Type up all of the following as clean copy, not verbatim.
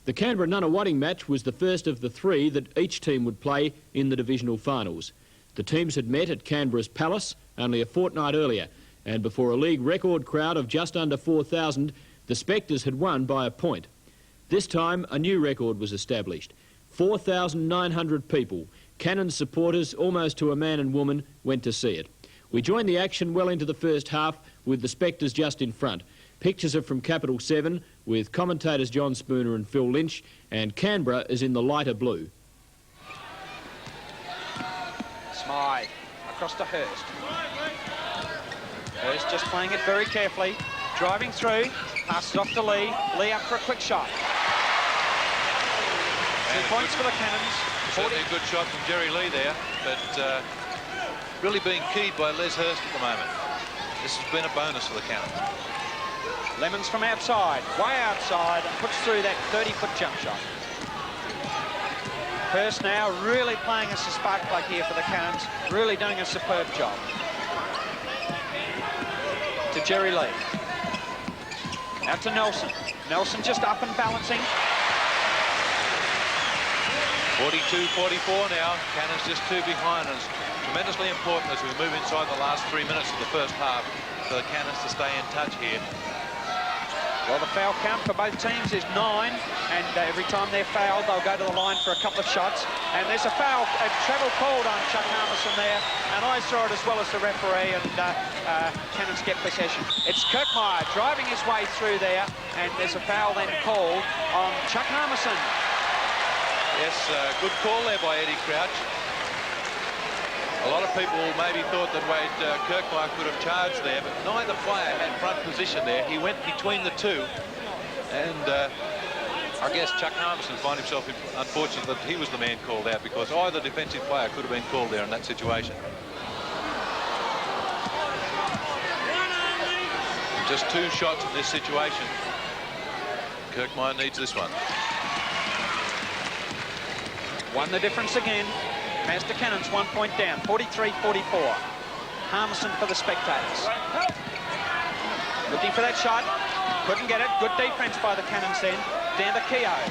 The Canberra Nunawading match was the first of the three that each team would play in the divisional finals. The teams had met at Canberra's Palace only a fortnight earlier, and before a league record crowd of just under 4,000, the Spectres had won by a point. This time, a new record was established. 4,900 people, Cannons supporters almost to a man and woman, went to see it. We joined the action well into the first half with the Spectres just in front. Pictures are from Capital 7 with commentators John Spooner and Phil Lynch, and Canberra is in the lighter blue. Smythe across to Hurst. Hurst just playing it very carefully, driving through, passes off to Lee. Lee up for a quick shot. 2 points for the Cannons. Certainly a good shot from Jerry Lee there, but really being keyed by Les Hurst at the moment. This has been a bonus for the Cannons. Lemons from outside, way outside, and puts through that 30-foot jump shot. Hurst now really playing us a spark plug here for the Cannons, really doing a superb job. To Jerry Lee. Out to Nelson. Nelson just up and balancing. 42-44 now. Cannons just 2 behind, and it's tremendously important as we move inside the last 3 minutes of the first half for the Cannons to stay in touch here. Well, the foul count for both teams is 9, and every time they're fouled, they'll go to the line for a couple of shots. And there's a foul, a travel called on Chuck Harmison there, and I saw it as well as the referee, and Cannons get possession. It's Kirkmeyer driving his way through there, and there's a foul then called on Chuck Harmison. Yes, good call there by Eddie Crouch. A lot of people maybe thought that Wade Kirkmeyer could have charged there, but neither player had front position there. He went between the two, and I guess Chuck Harmison found himself unfortunate that he was the man called out, because either defensive player could have been called there in that situation. Just 2 shots in this situation. Kirkmeyer needs this one. Won the difference again. Master Cannons 1 point down, 43-44. Harmison for the Spectators. Looking for that shot, couldn't get it. Good defense by the Cannons then. Down to Keogh.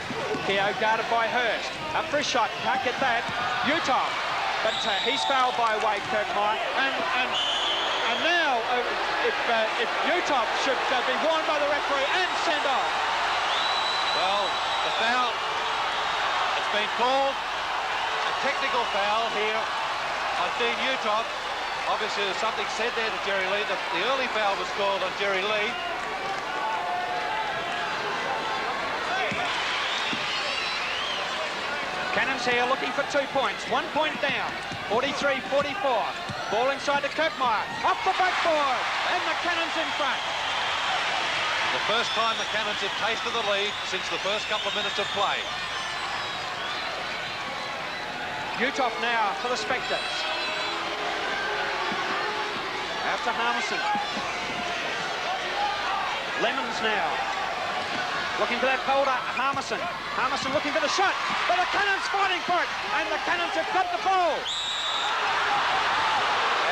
Keogh guarded by Hurst. Up for a shot, can't get that. Utah, but he's fouled by Wade Kirkmeyer. And now, if Utah should be warned by the referee and sent off. Well, the foul, it's been called. Technical foul here on Dean Utah. Obviously, there's something said there to Jerry Lee. The early foul was called on Jerry Lee. Cannons here looking for 2 points. 1 point down. 43-44. Ball inside to Kirkmeyer. Off the backboard. And the Cannons in front. The first time the Cannons have tasted the lead since the first couple of minutes of play. Utah now for the Spectres. After Harmison. Lemons now. Looking for that holder, Harmison. Harmison looking for the shot, but the Cannons fighting for it, and the Cannons have got the ball.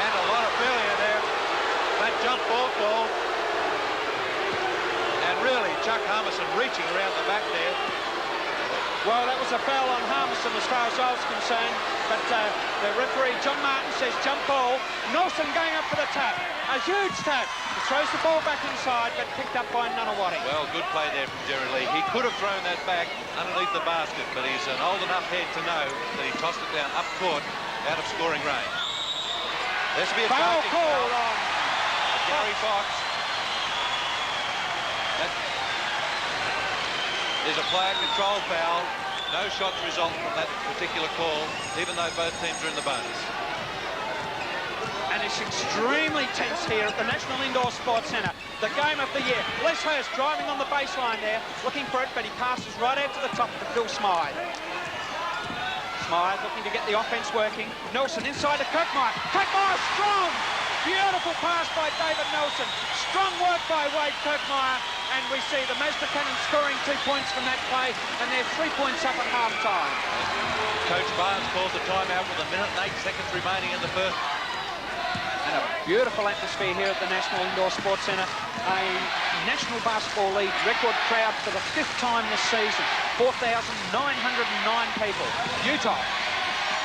And a lot of failure there. That jump ball call. And really, Chuck Harmison reaching around the back there. Well, that was a foul on Harmison as far as I was concerned, but the referee, John Martin, says jump ball. Nelson going up for the tap. A huge tap. He throws the ball back inside, but picked up by Nunawading. Well, good play there from Jerry Lee. He could have thrown that back underneath the basket, but he's an old enough head to know that he tossed it down up court, out of scoring range. There should be a foul call on Gary Fox. That is a player control foul. No shots result from that particular call, even though both teams are in the bonus. And it's extremely tense here at the National Indoor Sports Centre. The game of the year. Les Hurst driving on the baseline there, looking for it, but he passes right out to the top to Phil Smythe. Smythe looking to get the offence working. Nelson inside to Kirkmeyer. Kirkmeyer strong! Beautiful pass by David Nelson. Strong work by Wade Kirkmeyer. And we see the Mazda Cannons scoring 2 points from that play, and they're 3 points up at half-time. Coach Barnes calls the timeout with 1 minute and 8 seconds remaining in the first. And a Beautiful atmosphere here at the National Indoor Sports Centre. A National Basketball League record crowd for the 5th time this season. 4,909 people. Utah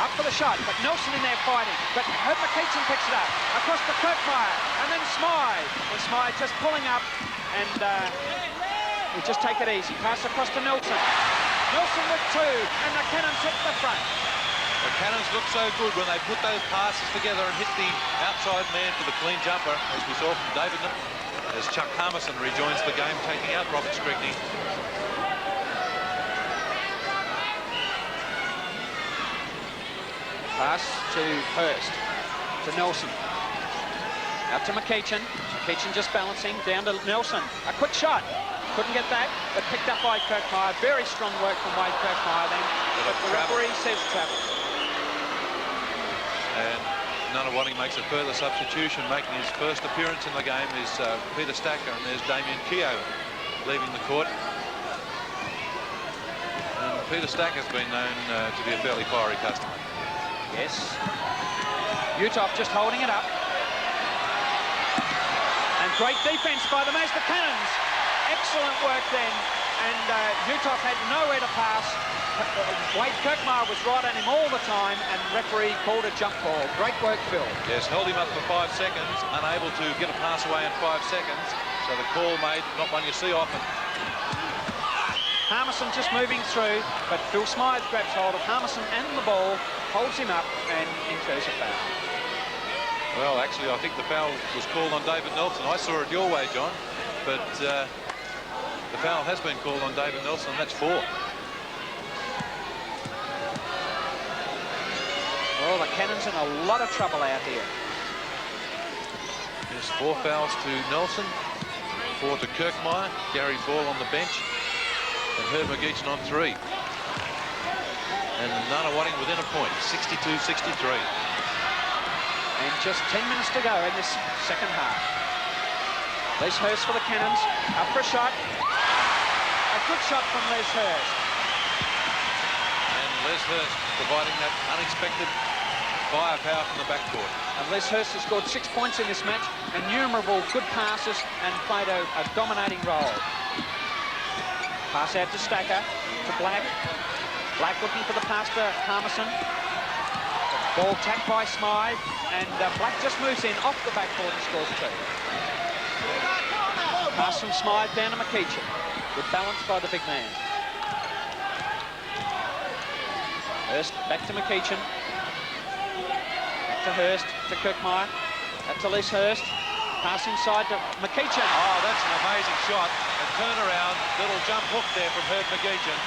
up for the shot, but Nelson in there fighting. But Herb McKeitson picks it up. Across to Kirkmeyer, and then Smythe. And Smythe just pulling up, and we just take it easy. Pass across to Nelson. Nelson with 2, and the Cannons hit the front. The Cannons look so good when they put those passes together and hit the outside man for the clean jumper, as we saw from David, as Chuck Harmison rejoins the game, taking out Robert Scrigney. Pass to Hurst, to Nelson. Out to McKeitson. McKeitson just balancing, down to Nelson. A quick shot. Couldn't get that, but picked up by Kirkmeyer. Very strong work from Wade Kirkmeyer then. But the referee says travel. And Nunawading makes a further substitution. Making his first appearance in the game is Peter Stacker, and there's Damien Keogh leaving the court. And Peter Stacker's been known to be a fairly fiery customer. Yes. Utah just holding it up. And great defence by the Master Cannons. Excellent work then. And Utah had nowhere to pass. Wade Kirkmeyer was right on him all the time, and the referee called a jump ball. Great work, Phil. Yes, held him up for 5 seconds, unable to get a pass away in 5 seconds. So the call made, not one you see often. Harmison just moving through, but Phil Smythe grabs hold of Harmison and the ball, holds him up, and incurs a foul. Well, actually, I think the foul was called on David Nelson. I saw it your way, John, but the foul has been called on David Nelson, and that's 4. Well, the Cannons in a lot of trouble out here. There's 4 fouls to Nelson, 4 to Kirkmeyer, Gary Ball on the bench, and Herb McKeitson on 3. And Nunawading within a point, 62-63. And just 10 minutes to go in this second half. Les Hurst for the Cannons, up for a shot. A good shot from Les Hurst. And Les Hurst providing that unexpected firepower from the backcourt. And Les Hurst has scored 6 points in this match, innumerable good passes, and played a dominating role. Pass out to Stacker, to Black. Black looking for the pass to Harmison. Ball tapped by Smythe, and Black just moves in off the backboard and scores 2. Pass from Smythe down to McKeitson. Good balance by the big man. Hurst back to McKeitson. Back to Hurst, to Kirkmeyer. Back to Les Hurst. Pass inside to McKeitson. Oh, that's an amazing shot. And turn around, little jump hook there from Herb McKeitson.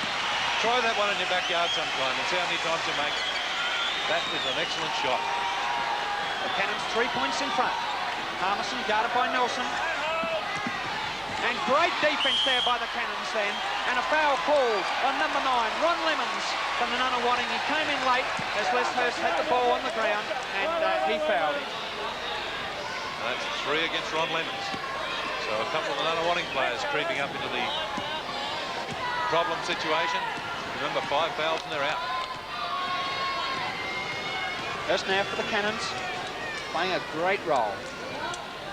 Try that one in your backyard sometime and see how many times you make it. That is an excellent shot. The Cannons 3 points in front. Harmison guarded by Nelson. And great defence there by the Cannons then. And a foul called on number 9, Ron Lemons from the Nunawading. He came in late as Les Hurst had the ball on the ground, and he fouled him. That's 3 against Ron Lemons. So a couple of the Nunawading players creeping up into the problem situation. Remember, 5 fouls and they're out. Hurst now for the Cannons, playing a great role.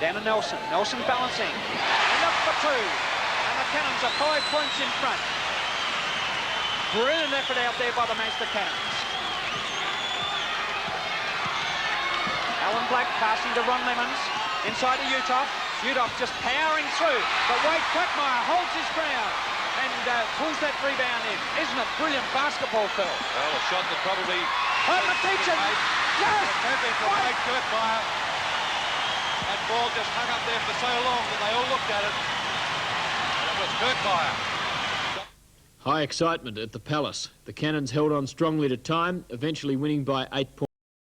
Down to Nelson. Nelson balancing. And up for 2. And the Cannons are 5 points in front. Brilliant effort out there by the Master Cannons. Alan Black passing to Ron Lemons. Inside to Utah. Utah just powering through. But Wade Kirkmeyer holds his ground and pulls that rebound in. Isn't it brilliant basketball, Phil? Well, a shot that probably... Oh, McKeitson! Yes! From Wade Kirkmeyer. That ball just hung up there for so long that they all looked at it. And it was Kirkmeyer. High excitement at the Palace. The Cannons held on strongly to time, eventually winning by 8 points.